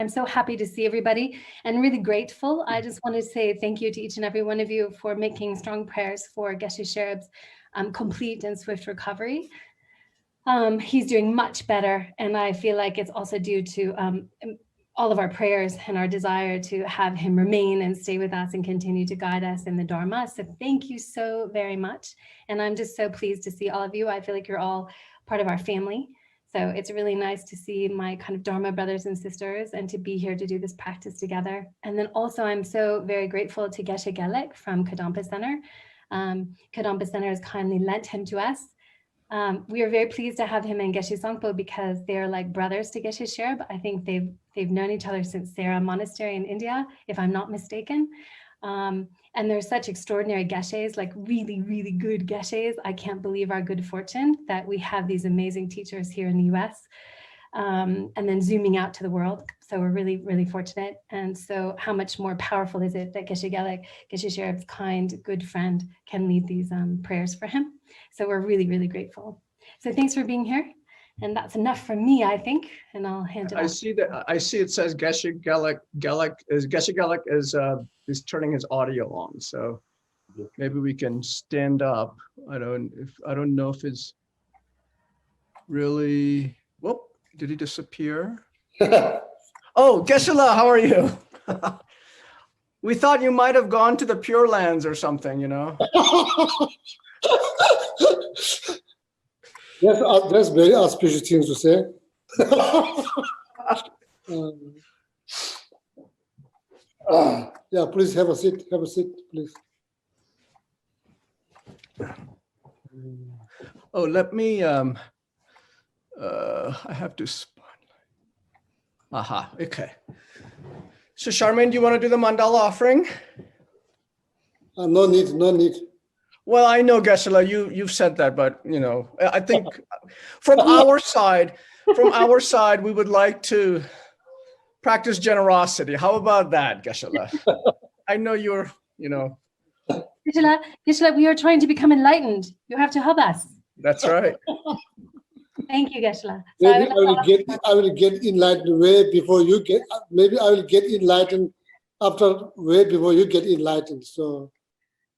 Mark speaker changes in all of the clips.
Speaker 1: I'm so happy to see everybody and really grateful. I just want to say thank you to each and every one of you for making strong prayers for Geshe Sherab's complete and swift recovery. He's doing much better, and I feel like it's also due to all of our prayers and our desire to have him remain and stay with us and continue to guide us in the Dharma. So thank you so very much. And I'm just so pleased to see all of you. I feel like you're all part of our family. So it's really nice to see my kind of Dharma brothers and sisters and to be here to do this practice together. And then also I'm so very grateful to Geshe Gelek from Kadampa Center. Kadampa Center has kindly lent him to us. We are very pleased to have him and Geshe Sangpo because they're like brothers to Geshe Sherab. I think they've known each other since Saka Monastery in India, if I'm not mistaken. And they're such extraordinary Geshes, like really, really good Geshes. I can't believe our good fortune that we have these amazing teachers here in the US and then zooming out to the world. So we're really, really fortunate. And so how much more powerful is it that Geshe Gelek, Geshe Sherab's kind, good friend, can lead these prayers for him. So we're really, really grateful. So thanks for being here. And that's enough for me, I think, and I'll hand it off.
Speaker 2: I see it says Geshe Gelek is turning his audio on. So maybe we can stand up. I don't know if it's really, whoop, did he disappear? Oh, Geshe-la, how are you? We thought you might have gone to the Pure Lands or something, you know?
Speaker 3: Yes, that's very auspicious thing to say. Yeah, please have a seat. Have a seat, please.
Speaker 2: Oh, let me. I have to. Aha. Okay. So, Charmaine, do you want to do the mandala offering?
Speaker 3: No need. No need.
Speaker 2: Well, I know, Geshe-la, you've said that, but you know, I think from our side, we would like to practice generosity. How about that, Geshe-la? I know you're, you know.
Speaker 1: Geshe-la, we are trying to become enlightened. You have to help us.
Speaker 2: That's right.
Speaker 1: Thank you, Geshe-la.
Speaker 3: So maybe I will get enlightened way before you get. Maybe I will get enlightened after way before you get enlightened. So.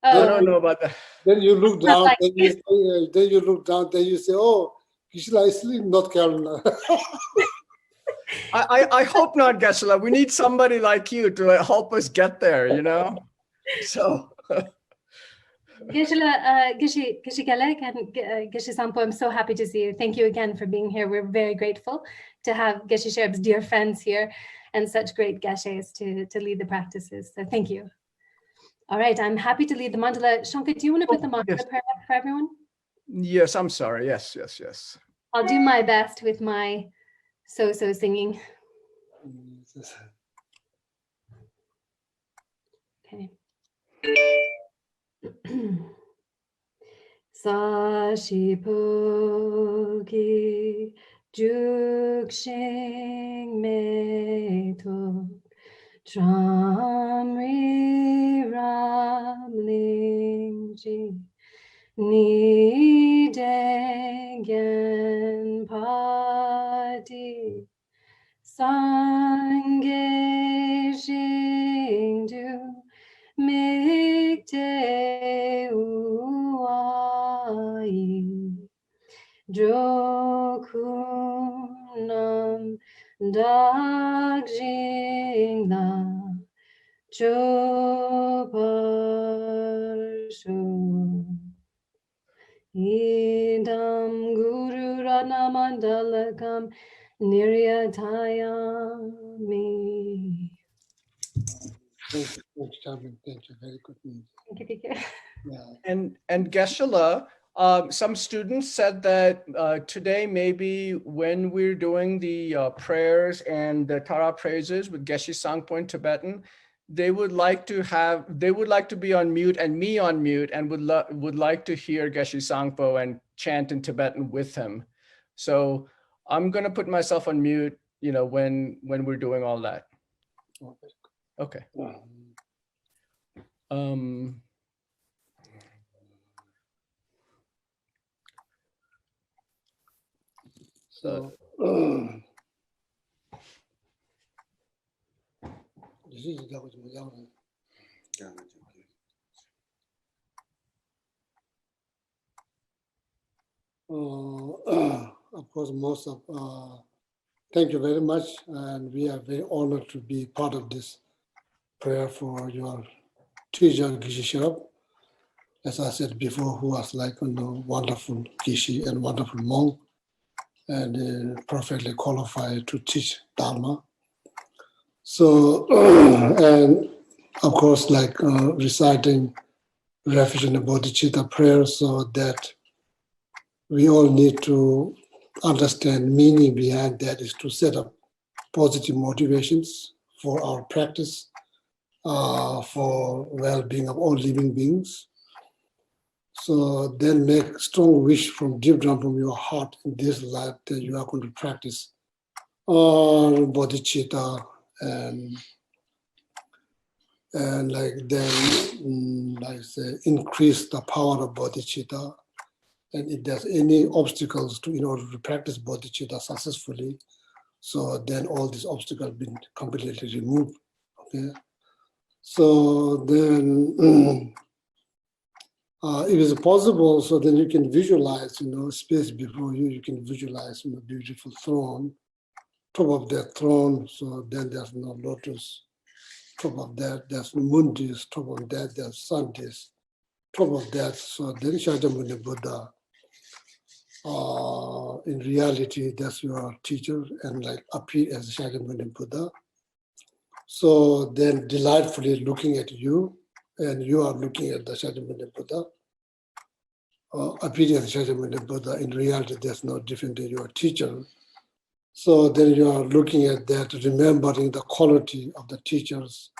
Speaker 2: I don't know about that.
Speaker 3: Then you look down, then you look down, then you say, oh, Geshe-la is still in North Carolina.
Speaker 2: I hope not, Geshe-la. We need somebody like you to help us get there, you know? So.
Speaker 1: Geshe-la, Geshe Gelek and Geshe Sangpo, I'm so happy to see you. Thank you again for being here. We're very grateful to have Geshe Sherab's dear friends here and such great Geshes to lead the practices. So thank you. All right, I'm happy to lead the mandala. Shankar, do you want to put the mandala prayer up for everyone?
Speaker 2: Yes, I'm sorry. Yes.
Speaker 1: I'll do my best with my so-so singing. Okay. Sashipoki jukshing meto Tramri Ramlingji Ni Degen Padi Sange Jingdu Mikte Uai Jokunam Dagjingla Choparshu Idam Guru Rana Mandalakam Niryatayami.
Speaker 3: Thank you, thank you. Very good.
Speaker 1: Thank you.
Speaker 3: Yeah.
Speaker 2: And Geshe-la, some students said that today maybe when we're doing the prayers and the Tara praises with Geshe Sangpo in Tibetan, they would like to be on mute and me on mute and would like to hear Geshe Sangpo and chant in Tibetan with him. So I'm going to put myself on mute, you know, when we're doing all that. Okay.
Speaker 3: So Of course, thank you very much, and we are very honored to be part of this prayer for your teacher, Geshe Sherab, as I said before, who was like a wonderful Geshe and wonderful monk, and perfectly qualified to teach Dharma. So, and of course, like reciting refuge in the bodhicitta prayer, so that we all need to understand meaning behind that is to set up positive motivations for our practice, for well-being of all living beings. So then make strong wish from deep down from your heart in this life that you are going to practice bodhicitta and like then like say increase the power of bodhicitta. And if there's any obstacles in order to practice bodhicitta successfully, so then all these obstacles been completely removed. Okay, so then if it's possible, so then you can visualize, space before you. You can visualize, beautiful throne, top of that throne. So then there's no lotus. Top of that, there's moon disk. Top of that, there's sun disk. Top of that, so then Shakyamuni Buddha. In reality, that's your teacher and like appear as Shakyamuni Buddha. So then delightfully looking at you, and you are looking at the Shakyamuni Buddha. Appearing as Shakyamuni Buddha, in reality, there's no different than your teacher. So then you are looking at that, remembering the quality of the teachers,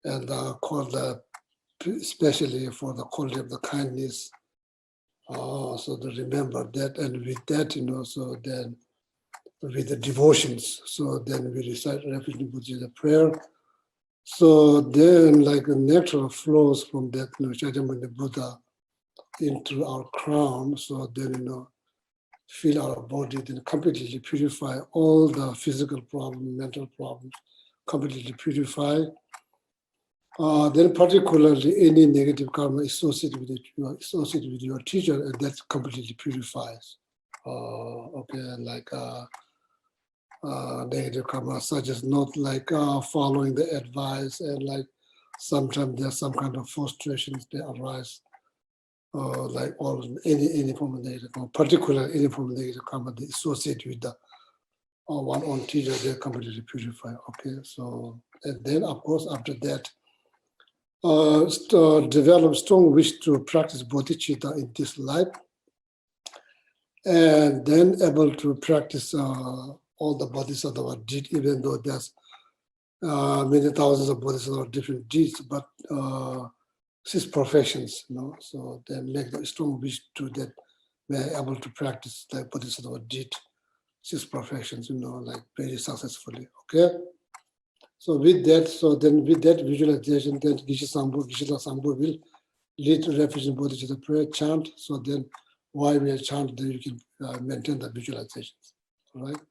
Speaker 3: and especially for the quality of the kindness. So to remember that, and with that, so then with the devotions, so then we recite refuge in Buddha prayer. So then, like a nectar flows from that, Shakyamuni Buddha into our crown. So then, fill our body, then completely purify all the physical problems, mental problems, completely purify. Then particularly any negative karma associated with your teacher, and that completely purifies. Okay, like negative karma, such as not like following the advice, and like sometimes there's some kind of frustrations that arise, like all any form of negative karma, particularly any form of negative karma that associated with the one on teacher, they completely purify. Okay, so and then of course after that. Develop strong wish to practice bodhicitta in this life, and then able to practice all the bodhisattva deeds, even though there's many thousands of bodhisattva different deeds, but 6 professions, so then make the strong wish to that we're able to practice like bodhisattva deed, 6 professions, like very successfully. Okay. So with that, visualization, then Geshe-la Sambhu will lead to refuge in bodhicitta prayer chant. So then while we are chanting, then you can maintain the visualizations. All right?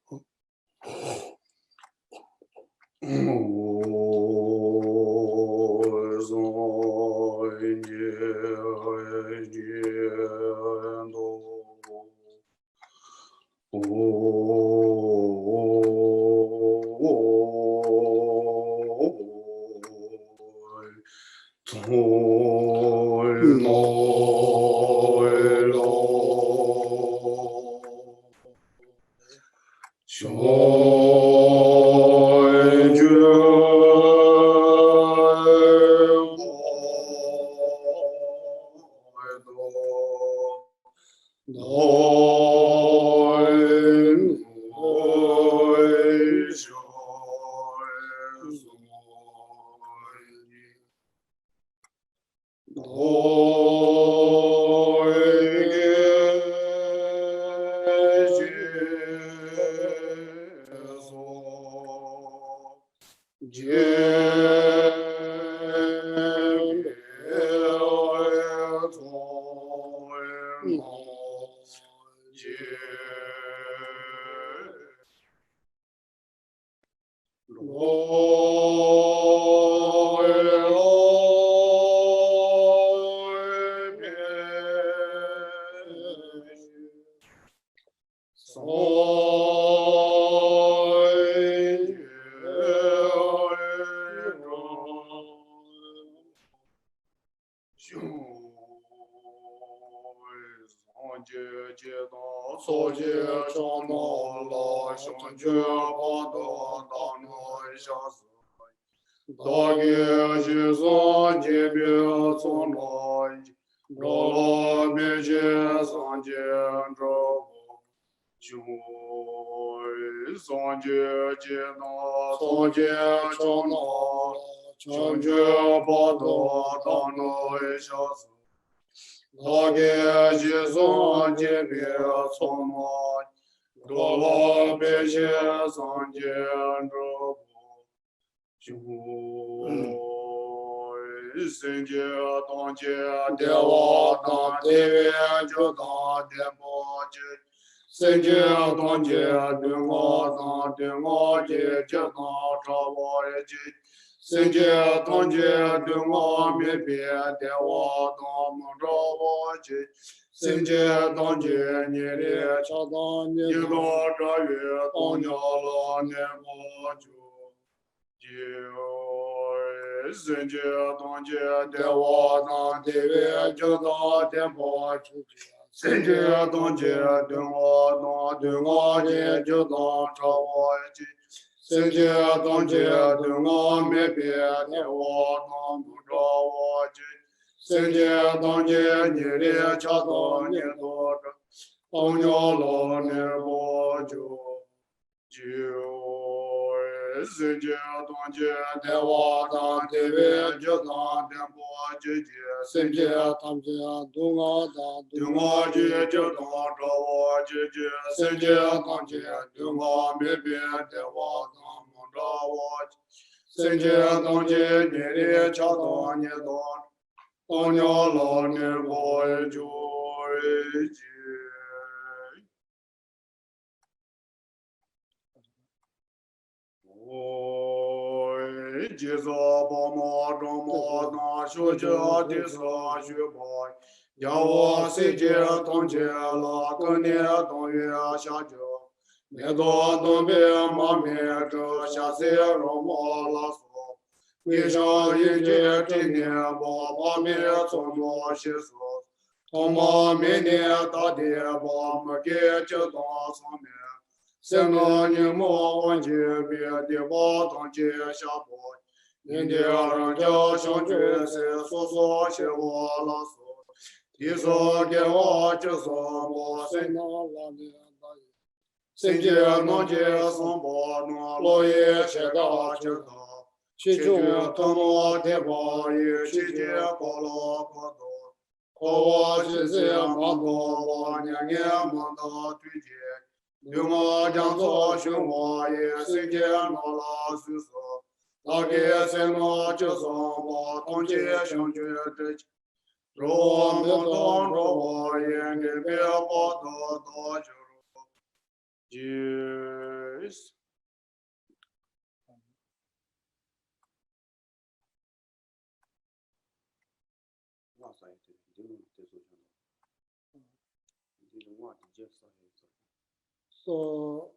Speaker 3: So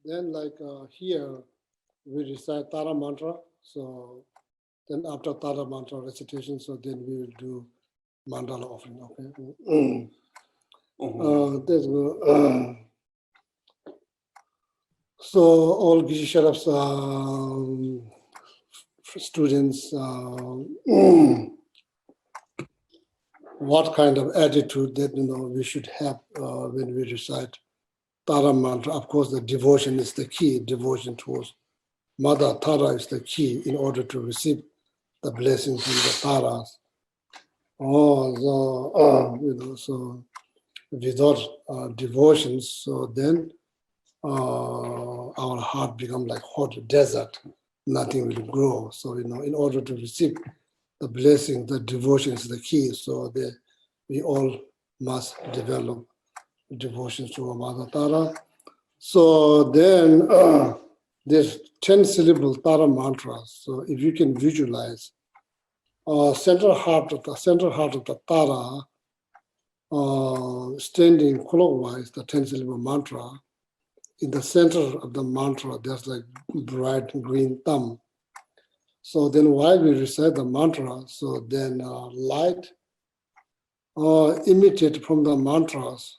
Speaker 3: then here we recite Tara mantra. So then after Tara mantra recitation, so then we will do mandala offering. Okay. So all Geshe Sherab's students, what kind of attitude that we should have when we recite Tara mantra? Of course, the devotion is the key. Devotion towards Mother Tara is the key in order to receive the blessings from the Taras. So without devotions, so then our heart becomes like hot desert. Nothing will grow. So in order to receive the blessing, the devotion is the key. So we all must develop devotions to our Mother Tara. So then there's 10 syllable Tara mantras. So if you can visualize central heart of the Tara standing clockwise, the 10 syllable mantra, in the center of the mantra, there's like bright green thumb. So then while we recite the mantra, so then light emitted from the mantras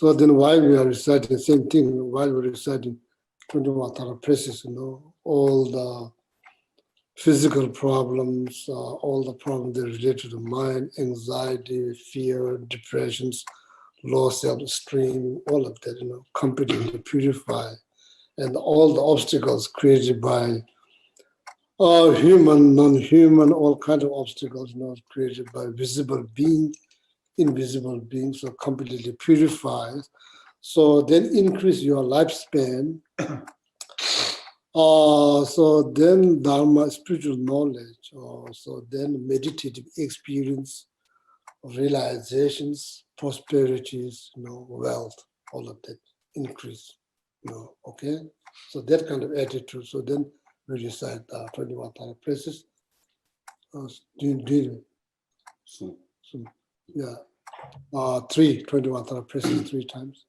Speaker 3: So then while we are reciting, same thing, while we're reciting 21 Tara praises, all the physical problems, all the problems that are related to the mind, anxiety, fear, depressions, low self-esteem, all of that, completely purify. And all the obstacles created by human, non-human, all kinds of obstacles, created by visible being, invisible being, so completely purifies. So then increase your lifespan. So then Dharma, spiritual knowledge, so then meditative experience, realizations, prosperities, wealth, all of that increase, okay? So that kind of attitude. So then we recite 21 praises. So, yeah. 21 praises 3 times.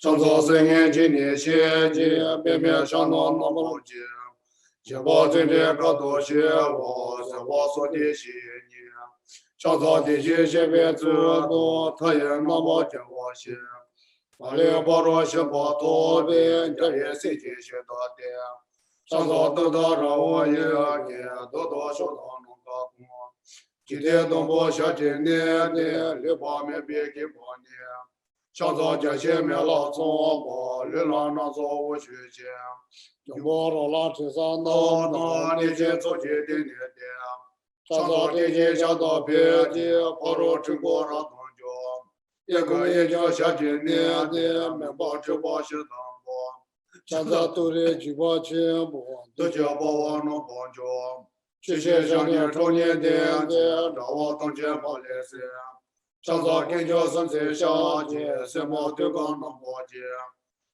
Speaker 4: Chanzo sengen jini xie jie, bian bian shang non non bo jie. Jie bo zhen jie ga do xie wo, se wo so di xie ni. Chanzo di xie xie bian zi do, ta yin non bo jie wo xie. Ma li bo ro xie bo to bian, jia ye si ji xie do di. Chanzo de da ra wo ye ge, do do xiu do nong ga gong. Ji de dong bo xia jin ni ni, li ba me bi ki bo ni. 上早节前面老总我日浪那早我去见，就我老拉车上那你去做决定的的，上早天气下到别的，跑着中国上东郊，一个也叫下今年的，没保持保险当保，上早都得举报钱不，都叫保我能帮助，谢谢上年中年的，让我当前跑来些。 上早跟着生在下界，什么都刚能破解。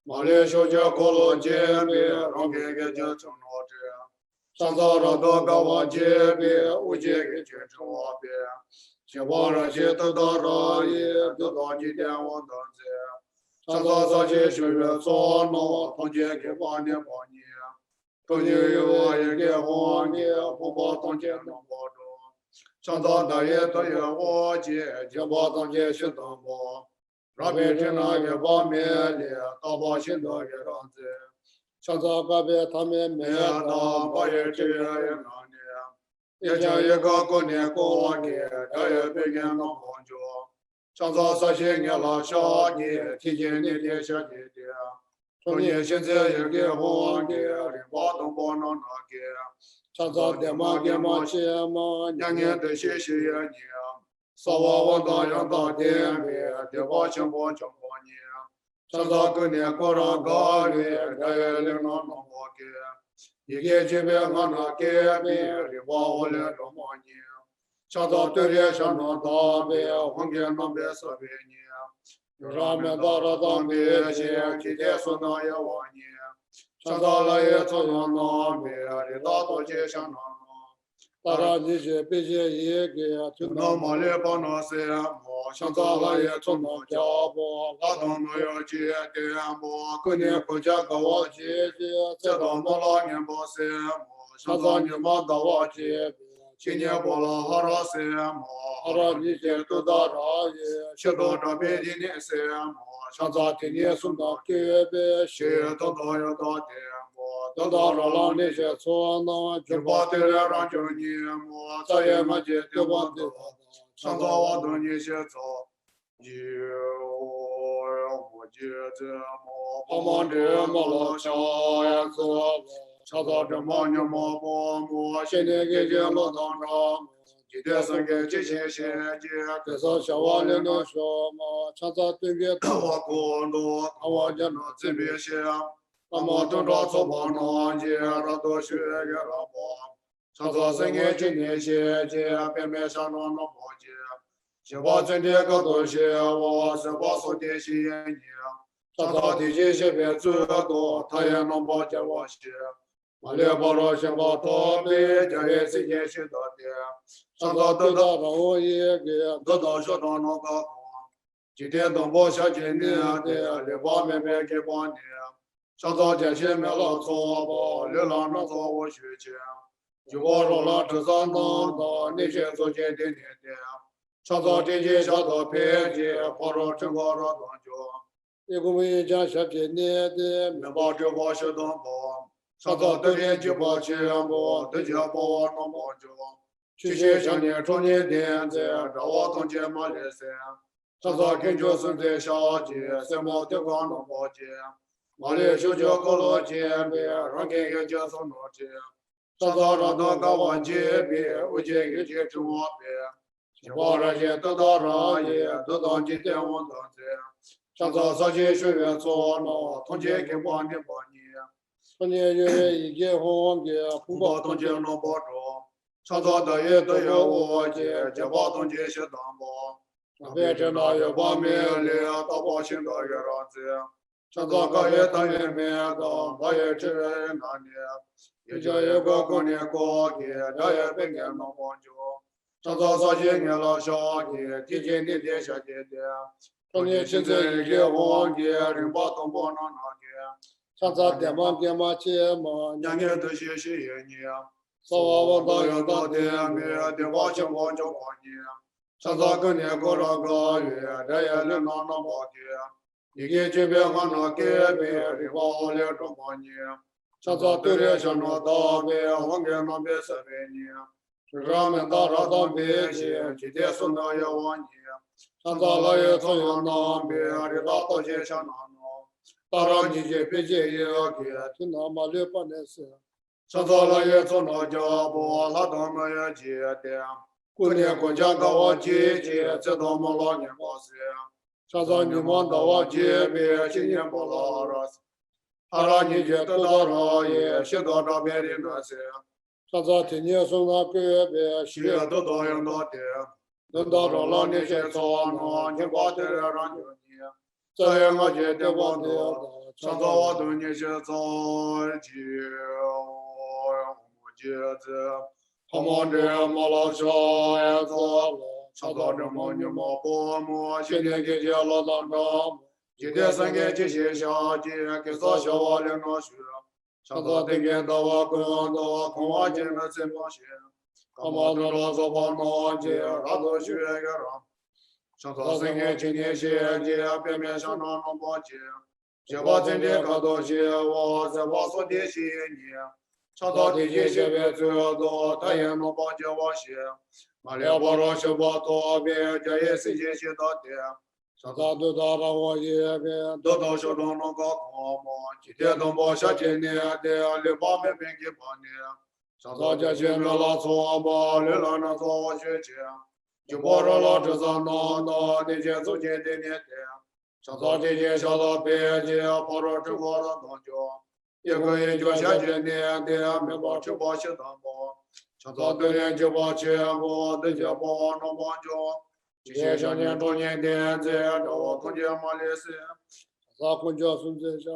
Speaker 4: 马来小姐过了界别，让给个就成了这。上早让到高王界别，我界给全成我别。先把那些都到上也，都到几点我等着。上早早些学院做弄，同学给帮你帮你。同学有我也给帮你，不把同学能保住。 上早大爷都有我姐，就把当姐学当包，让别人那个把面的，大把钱都给让子。上早隔壁他们没当，把也这也让的，也叫一个过年过节，这也别人能帮助。上早这些年老小的，提前你的小弟弟，从年现在也给我的，你把东帮能拿给。 上早点嘛点嘛钱嘛，年年都谢谢你啊！少我当让当点别，点把钱帮讲帮你。上早过年过上高的，这也领导能我给，一个这边我那给别，你把我来帮帮你。上早对着上那当别，我给那边说别你，有上面到了当别些，今天说那也忘你。 上早了也做上那边的大多街上那，大家这些别些也给就那么来帮那些么，上早了也做那家伙，拉动那要接的么，过年回家给我姐姐，再到那老年把些么，上早你妈到我姐，今年过了好多些么，好多这些都到这也，去到这边的那些么。 上早天天送到给别些，都到要到的么，都到了让那些错呢，就把对了让就你么，再也没接对吧对。上早我等你些早，我接着么，帮忙这么老小呀子，上早这么你么帮么，现在给这么当着。 今天生个这些姐，这少小娃子能说嘛？常常对面打我工作，打我家那这边些，那么正着做帮忙姐，那都学个老包。常常生个这年些姐，边边上那包姐，先把这点个东西，我是把手电些你，上早地界些别最多，他也能保洁我些。我列保罗先保托别，这也是也是的点。上早得到我也给得到学当那个。今天东坡小今年的，列保面面给帮你。上早见前面老错吧，流浪那做我学钱。就我说了，这三当的，你先做点点点。上早地界小到偏见，跑着整个着当就。一个没讲小今年的，没把这把学当包。上早得点就把钱包，得家把我弄包就。去学小年中年点子，让我同学马来西亚。上早跟着孙子小姐，什么地方能保洁？马来修脚高楼前边，让给个叫什么街？上早让他搞完街边，我见个街中我边。我这些得到上也，得到今天我当家。上早上去学院做了，同学给帮你帮你。今年月一结婚的，不把同学能保住。上早的也都要我接，就把同学些当包。别知道有把命里，到保险到月让子。上早个月当月面当，他也只那年。也叫一个过年过节，这也别年能帮助。上早上去年老小姐，提前的点小姐姐。中年现在一结婚的，人把东帮那的。上早点嘛接嘛，年年都谢谢你。早晚到要到店面，电话情况就帮你。上早过年过了个月，这也能拿那包的。你给这边还能给别人把我俩中帮你。上早对了想那到别，我给那边设备你。上面到上当别去，今天送到要往你。上早了也从要那边，你拉到街上那弄。到上你这别介也要给，听他妈的办的事。上早了也从那脚步，他到那也接的。过年过节搞我姐姐，这他妈老年保险。上早你忙到我街边，今年不老了。他让你觉得到上也，学到这边的那些。上早听你说那个别，学得到样到的。等到这老年些做那，你把这个让着你。这样我觉得我的，上早我对你些早起，我觉得。他们这么老小也做了，上早这么你么不么，今天给家老当着，今天三个这些小姐给早小我两个学，上早天天到我工作，空我进了怎么学？他们都老早把那姐，他都学个人，上早三个今天些姐，表面上那能保洁，就把今天搞到些我在我所的些年。上早地界些别最多，他也能帮助我些。马了保罗修把多别，这也是些些到的。上早都到了我也别，都到小庄那个空嘛。今天东坡下今年的，你把面面给帮你。上早这些没拉错吧，你让那做我学钱。就把这老这上弄弄，你先走进的年的。上早这些小到别介，跑着整个的东就。一个人就下今年的，没把就把些当包，上早对人就把钱包，对家包能帮助。这些小年中年点子，让我同学马来西亚，啥公交孙子上，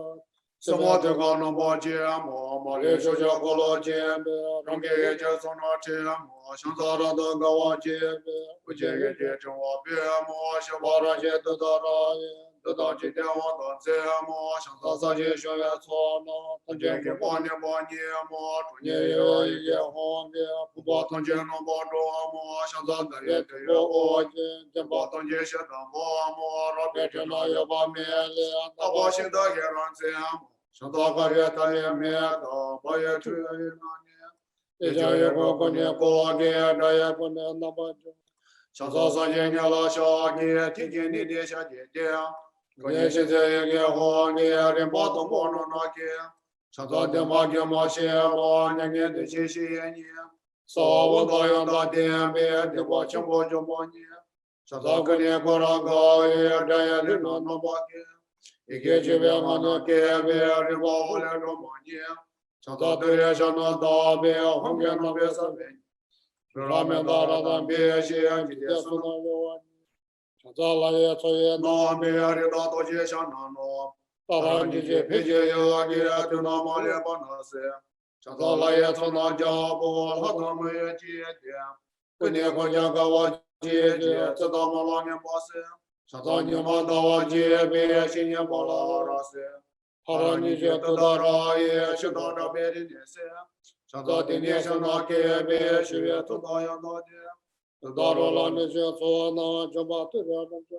Speaker 4: 什么地方能把钱包？马来学校过了钱呗，让给人家送那钱包，上早上都给我钱呗，不见人家挣我别么，小把这些都到这里。得到今天我当节目，上早上去学院做呢，同学给帮你么，中年有一个方便，不把同学能帮助么，上早的也得有我见把同学学当么，让别人那也把面脸，那把心的也让节目，上早个月他也面到，我也追那年，也叫一个过年过节，这也不能那么久。上早上见见了小姐，听见你的小姐姐。过年现在也给好年，人把东帮着那给，上早点嘛给嘛些嘛，年年的谢谢你。早晚到样大点边，的把情况就帮你。上早过年过了个月，这也人能把给，一给这边嘛能给别人把我俩着帮你。上早对人上那大边，后面那边三边，上面大了咱别些，今天送到有我。上早了也做也那边的大多些上那弄， Paranije Pijaya Gira Tunamale Banase, Chatalaya Tona Jabo, Hatamaya Jia, Kunya Gawa Jia, Tadamalang Base, Satanya Madawa Jia, Shinya Bala Rase, Paranije Tadara, Shadara Bedinese, Satatinisha Nake, Shivya Tadaya Nadia. Darola Jona Jabatu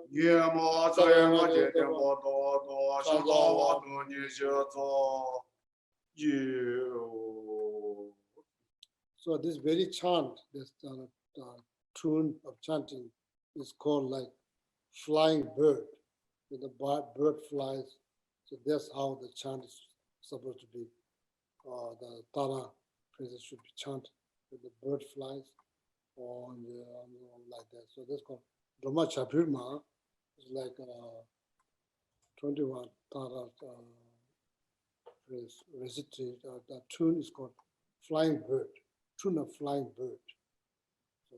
Speaker 4: Yama Sayama Jetembo Shagawa Nishato you.
Speaker 3: So this very chant, this tune of chanting is called like flying bird. When the bird flies, so that's how the chant is supposed to be. The Tara phrases should be chanted when the bird flies. On like that. So that's called Dhamma Chapirma. It's like 21 Tara phrase recited. The tune is called Flying Bird, tune of Flying Bird. So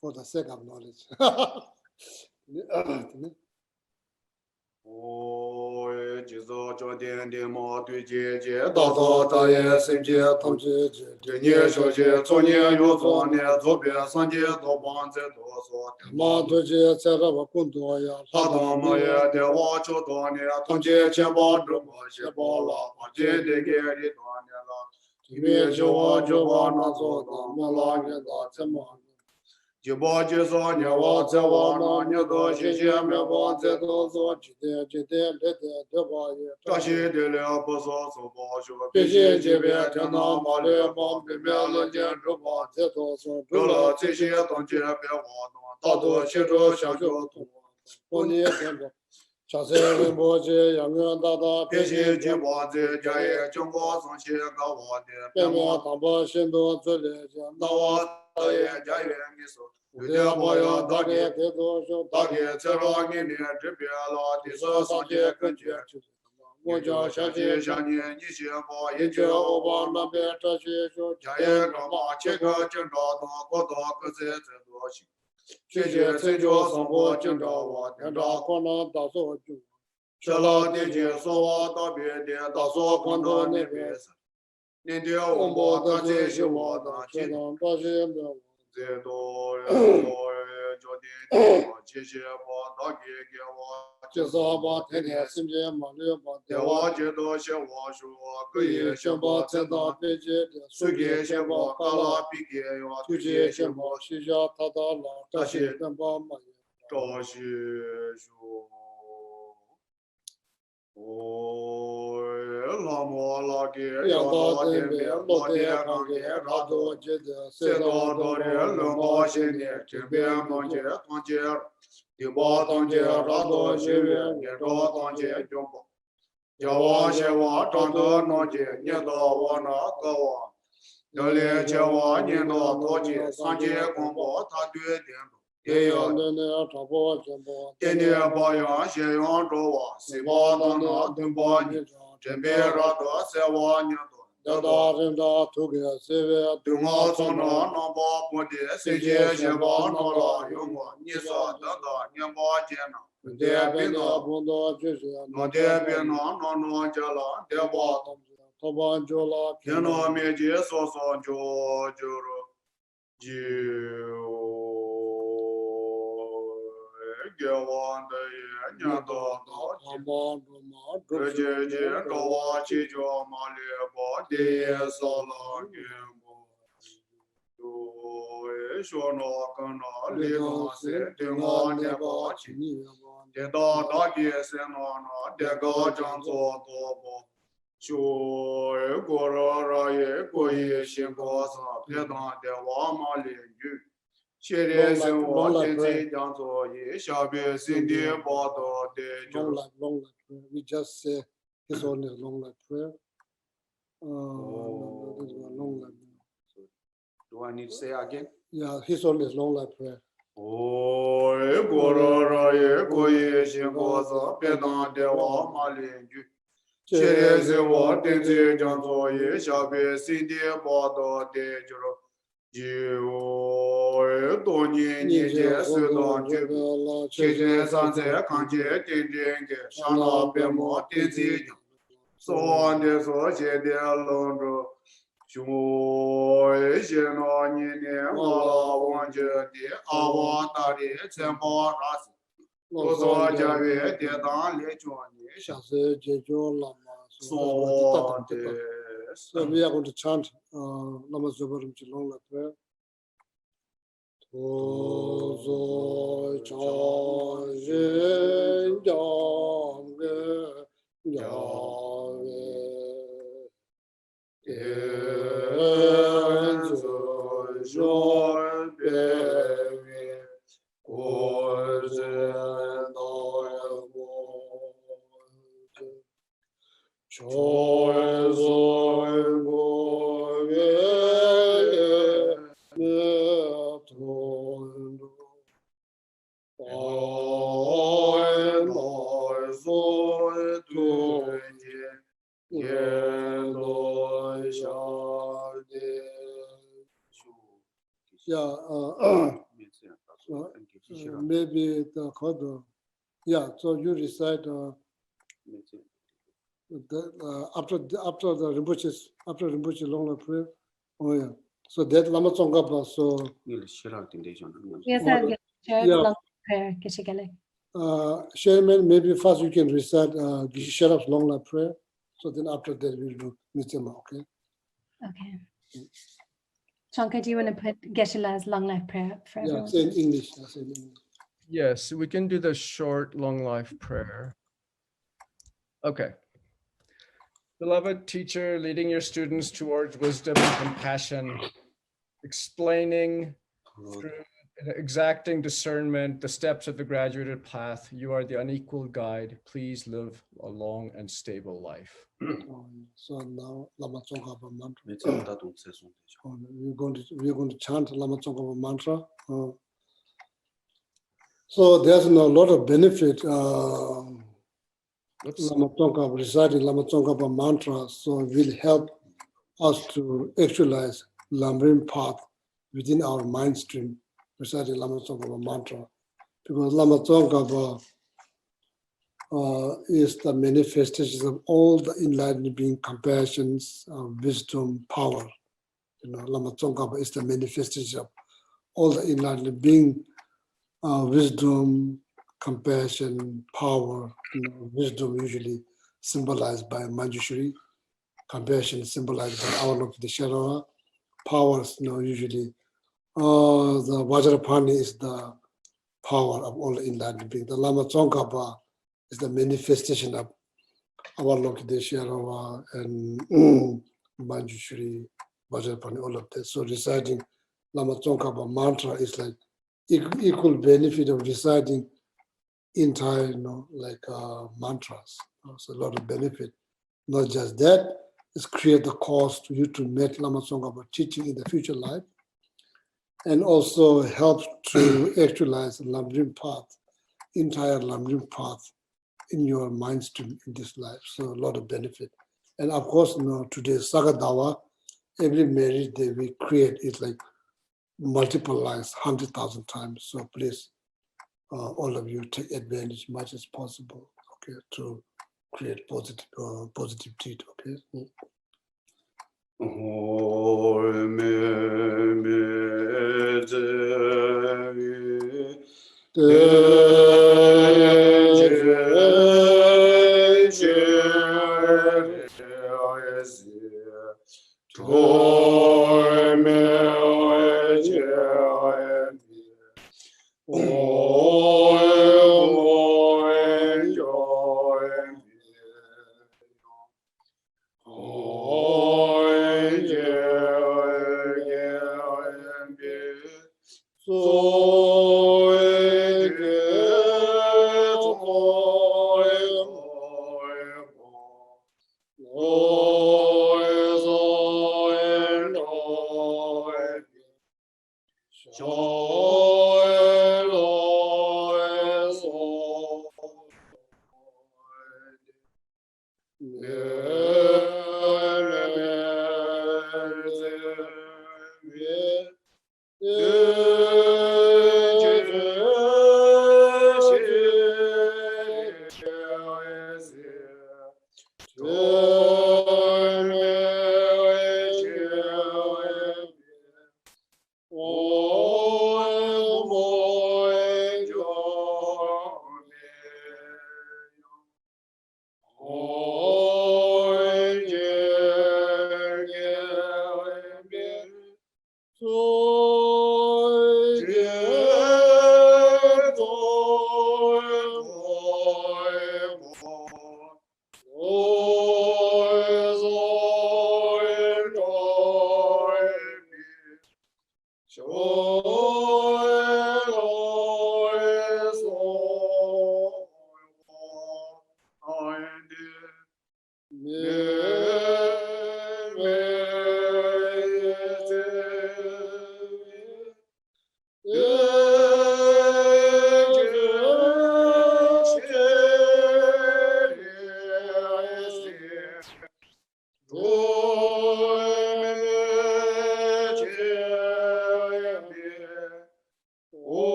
Speaker 3: for the sake of knowledge.
Speaker 4: Oh, Jizo Jordan de Mo Tuje, Dazo Taye Simje Tomje, Jenya Shoje, Tonya Yozone, Zobia Sanje, Dobanze Dozo,
Speaker 3: Maduje Sarava Kundoya,
Speaker 4: Hadamaya, the watch of Donia, Tomje, Chamba, Shebola, Paje de Geri Donia, Tibia Joa, Giovanna Zoda, Malanga, Taman. Jibo Jizo, Nyawa, Zawana, Nyado, Shisham, Yabanze Dozo, Tashi de Leopozo, Sobojo, Pishi, Jibia, Tana, Malia, Bombi, Mela, Jandruba, Zetozo, Dula, Tishi, Tonjia, Bewano, Tato, Shiro, Shajo,
Speaker 3: Pony, Chase, Boje, Yang Dada,
Speaker 4: Pishi, Jiboze, Jaya, Jumbo, Sonshi, Gawade,
Speaker 3: Pema, Tamba, Shindo, Zule,
Speaker 4: Nawa, Jaya, Miso. Udaya Dage, Dage, Terani, Tribula, Disa, Sanje, Kunja, Moja, Shaji, Shani, Nishimo, Injo, Obama, Beta, Jaya, Rama, Cheka, Chandra, Koto, Kazet, Doshi. Shiji, Senjo, Sambo, Chandra, and Rakona, Daso, Shala, Digi, Soa, Tabi, Daso, Kondo, Nebis. India, Ombo, Kazi, Shiwada,
Speaker 3: Chedon, Bajim,
Speaker 4: Zedo, Jodi, Chishi, Dagi,
Speaker 3: Jezaba, Tenya, Simja, Malia,
Speaker 4: Dewa, Jedo, Shewa, Kuyi, Shemba, Zenda, Sugi, Shemba, Kala, Piki,
Speaker 3: Tuji, Shemba, Shija, Tadala, Tashi, Damba,
Speaker 4: Toshi, Shu. Oh, Lamo, Lagi, Yada, Demi, Lodi, Kangi, Rado,
Speaker 3: Jeda,
Speaker 4: Sedo, Dori, Lumbo, Shini, Tibian, Tonje, Tonje, Tibo, Tonje, Rado, Shivi, Yedo, Tonje, Jumbo. Jawa, Shewa, Tondo, Noje, Yedo, Wana, Gawa. Dali, Chewa, Yedo, Toji, Sanje, Gombo, Tadu, Dendo. Tenia Baya, Shayon, Roa, Siba, Dana, Dumbo, Jembera, Sewa, Yado.
Speaker 3: Dada, Tuga, Sevia,
Speaker 4: Dunga, Sona, Namba, Podi, Sije, Sheba, Nola, Yunga, Nisa, Dada, Nyamba, Jena. Debina,
Speaker 3: Bondo, Jizia,
Speaker 4: no Debina, no Jala, Deba,
Speaker 3: Toban, Jola,
Speaker 4: Keno, Meji, Soso, Joro, Jiu. Gewan de Nyado, Reje, Gawa, Chijo, Malia, De Sala, Gimbo, Shono, Kana, Liga, Dinga, Neva, De Dagi, Senona, Dega, Janzo, Tobo, Shu, Gora, Goye, Shimbosa, Pedan, De Wama, Lingu. Long
Speaker 3: life. We just say his only long life prayer. Long life.
Speaker 4: Do I need to say again?
Speaker 3: Yeah, his only long life prayer.
Speaker 4: Oh, Gorara, Goye, Shimbosa, Pedan, Dewa, Malingu. Chereze, what did you, Janzo, Shabe, Cindy, Bado, De Juro.
Speaker 3: So we are going to chant Lama Zobarim Chilong La prayer. Tozo Chajen Yangge Yangge Enzo Joy Bewe Kozen Doyamo Joy Zoy Goye Metondo Oy Noy Zoy Doye Yedoy Shade. Yeah, maybe the code. Yeah, so you recite after the Rinpoche long prayer. Oh yeah. So that Lama Tsongkhapa. So
Speaker 1: Yes,
Speaker 3: yeah.
Speaker 1: long prayer, Geshe-la.
Speaker 3: Chairman, maybe first you can recite Geshe Sherab's long life prayer. So then after that we'll do Nitya, okay?
Speaker 1: Okay. Shankar, do you want to put Geshe-la's long life prayer for
Speaker 3: Yeah,
Speaker 1: everyone?
Speaker 3: say in English. Say in English.
Speaker 2: Yes, we can do the short, long life prayer. Okay. Beloved teacher, leading your students towards wisdom and compassion, explaining through exacting discernment the steps of the graduated path. You are the unequal guide. Please live a long and stable life.
Speaker 3: So now Lama Tsongkhapa mantra. We're going to chant Lama Tsongkhapa mantra. So there's a lot of benefit. Lama Tsongkhapa, reciting Lama Tsongkhapa mantra, so it will help us to actualize Lamrim path within our mind stream, reciting Lama Tsongkhapa mantra. Because Lama Tsongkhapa is the manifestation of all the enlightened being, compassion, wisdom, power. Lama Tsongkhapa is the manifestation of all the enlightened being, wisdom, compassion, power. Wisdom usually symbolized by Manjushri, compassion symbolized by Avalokiteshvara, powers usually the Vajrapani is the power of all enlightened beings. The Lama Tsongkhapa is the manifestation of Avalokiteshvara and Manjushri, Vajrapani, all of that. So reciting Lama Tsongkhapa mantra is like equal benefit of reciting entire, mantras. So a lot of benefit. Not just that, it's create the cause to you to meet Lama Tsongkhapa teaching in the future life, and also helps to actualize the Lamrim path, entire Lamrim path in your mind stream in this life. So a lot of benefit. And of course, today Saka Dawa, every marriage day we create is like multiple lives, 100,000 times. So please, all of you take advantage much as possible, okay, to create positive deed, okay.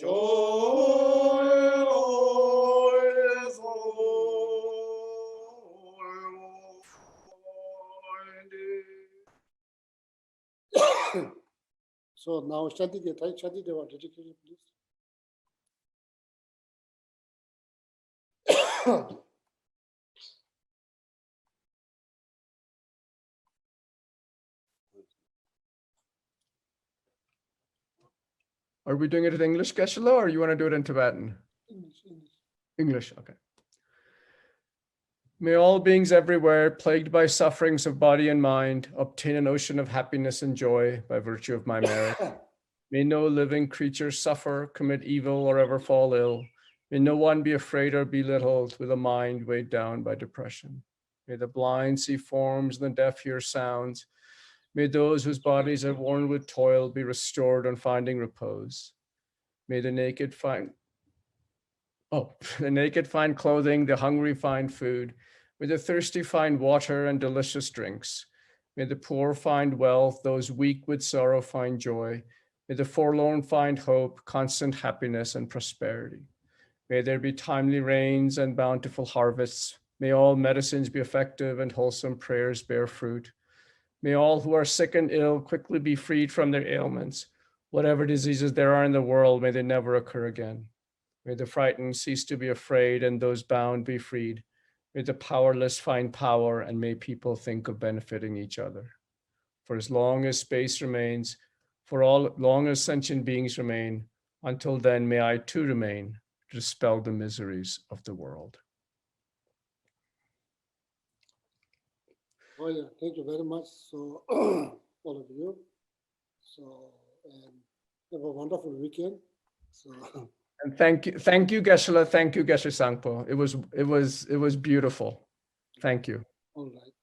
Speaker 3: So now Shanti Dewa dedication, please.
Speaker 2: Are we doing it in English, Geshe-la, or you want to do it in Tibetan?
Speaker 3: English.
Speaker 2: English, okay. May all beings everywhere, plagued by sufferings of body and mind, obtain an ocean of happiness and joy by virtue of my merit. May no living creature suffer, commit evil, or ever fall ill. May no one be afraid or belittled with a mind weighed down by depression. May the blind see forms and the deaf hear sounds. May those whose bodies are worn with toil be restored on finding repose. May the naked find clothing, the hungry find food. May the thirsty find water and delicious drinks. May the poor find wealth, those weak with sorrow find joy. May the forlorn find hope, constant happiness, and prosperity. May there be timely rains and bountiful harvests. May all medicines be effective and wholesome prayers bear fruit. May all who are sick and ill quickly be freed from their ailments. Whatever diseases there are in the world, may they never occur again. May the frightened cease to be afraid and those bound be freed. May the powerless find power and may people think of benefiting each other. For as long as space remains, long as sentient beings remain, until then may I too remain to dispel the miseries of the world.
Speaker 3: Oh yeah, thank you very much. So all of you. So and have a wonderful weekend. So
Speaker 2: And thank you, Geshe-la. Thank you, Geshe Sangpo. It was beautiful. Thank you.
Speaker 3: all right.